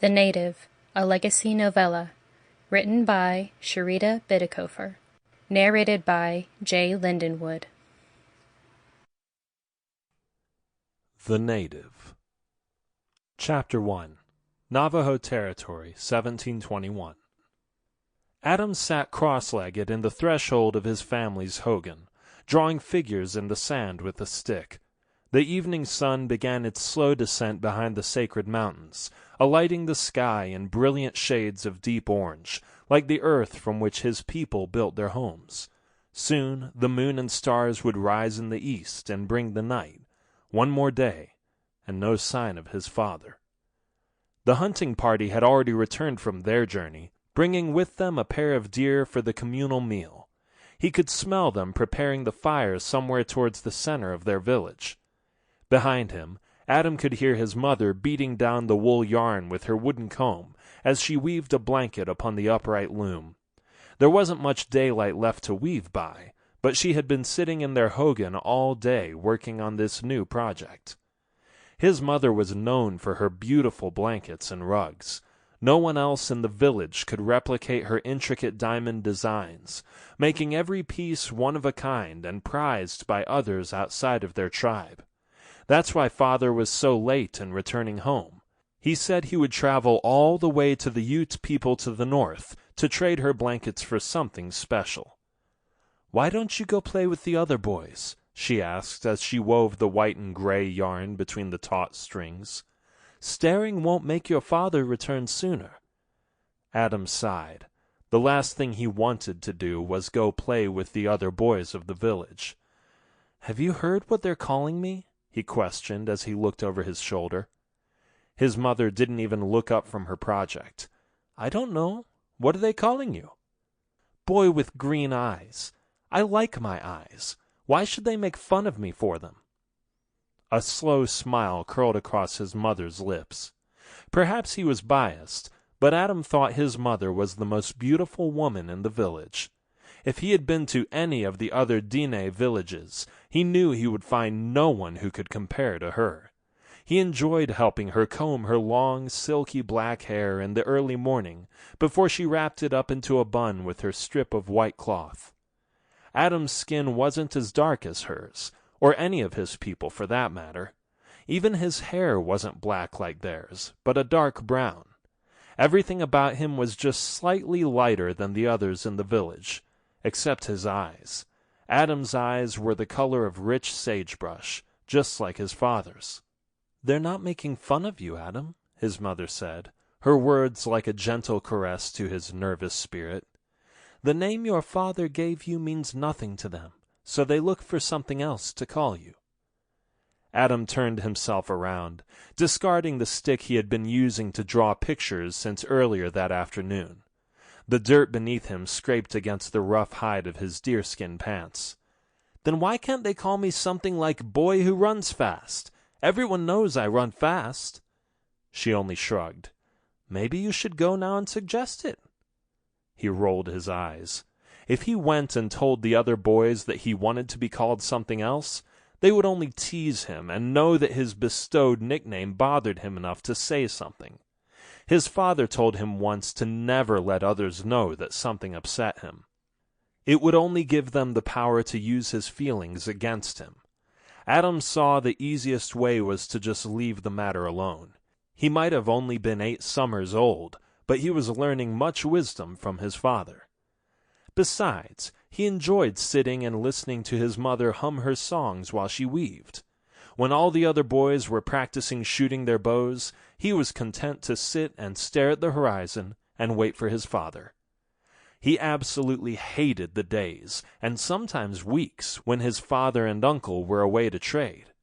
The Native, a Legacy Novella, written by Sheritta Bitikofer, narrated by J. Lindenwood. The Native. Chapter 1. Navajo Territory, 1721. Adam sat cross-legged in the threshold of his family's hogan, drawing figures in the sand with a stick. The evening sun began its slow descent behind the sacred mountains, alighting the sky in brilliant shades of deep orange, like the earth from which his people built their homes. Soon the moon and stars would rise in the east and bring the night. One more day, and no sign of his father. The hunting party had already returned from their journey, bringing with them a pair of deer for the communal meal. He could smell them preparing the fire somewhere towards the center of their village. Behind him, Adam could hear his mother beating down the wool yarn with her wooden comb as she weaved a blanket upon the upright loom. There wasn't much daylight left to weave by, but she had been sitting in their hogan all day working on this new project. His mother was known for her beautiful blankets and rugs. No one else in the village could replicate her intricate diamond designs, making every piece one of a kind and prized by others outside of their tribe. That's why Father was so late in returning home. He said he would travel all the way to the Ute people to the north to trade her blankets for something special. "Why don't you go play with the other boys?" she asked as she wove the white and gray yarn between the taut strings. "Staring won't make your father return sooner." Adam sighed. The last thing he wanted to do was go play with the other boys of the village. "Have you heard what they're calling me?" he questioned as he looked over his shoulder. His mother didn't even look up from her project. "I don't know. What are they calling you?" "Boy with green eyes. I like my eyes. Why should they make fun of me for them?" A slow smile curled across his mother's lips. Perhaps he was biased, but Adam thought his mother was the most beautiful woman in the village. If he had been to any of the other Diné villages, he knew he would find no one who could compare to her. He enjoyed helping her comb her long, silky black hair in the early morning before she wrapped it up into a bun with her strip of white cloth. Adam's skin wasn't as dark as hers, or any of his people for that matter. Even his hair wasn't black like theirs, but a dark brown. Everything about him was just slightly lighter than the others in the village, except his eyes. Adam's eyes were the color of rich sagebrush, just like his father's. "They're not making fun of you, Adam," his mother said, her words like a gentle caress to his nervous spirit. "The name your father gave you means nothing to them, so they look for something else to call you." Adam turned himself around, discarding the stick he had been using to draw pictures since earlier that afternoon. The dirt beneath him scraped against the rough hide of his deerskin pants. "Then why can't they call me something like Boy Who Runs Fast? Everyone knows I run fast." She only shrugged. "Maybe you should go now and suggest it." He rolled his eyes. If he went and told the other boys that he wanted to be called something else, they would only tease him and know that his bestowed nickname bothered him enough to say something. His father told him once to never let others know that something upset him. It would only give them the power to use his feelings against him. Adam saw the easiest way was to just leave the matter alone. He might have only been 8 summers old, but he was learning much wisdom from his father. Besides, he enjoyed sitting and listening to his mother hum her songs while she weaved. When all the other boys were practicing shooting their bows, he was content to sit and stare at the horizon and wait for his father. He absolutely hated the days, and sometimes weeks, when his father and uncle were away to trade.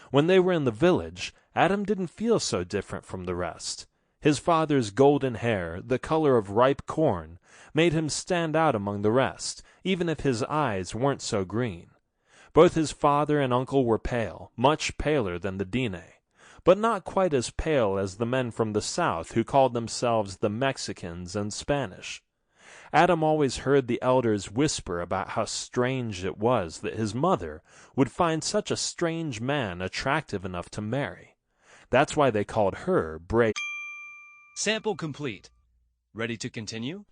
When they were in the village, Adam didn't feel so different from the rest. His father's golden hair, the color of ripe corn, made him stand out among the rest, even if his eyes weren't so green. Both his father and uncle were pale, much paler than the Diné, but not quite as pale as the men from the south who called themselves the Mexicans and Spanish. Adam always heard the elders whisper about how strange it was that his mother would find such a strange man attractive enough to marry. That's why they called her brave. Sample complete. Ready to continue?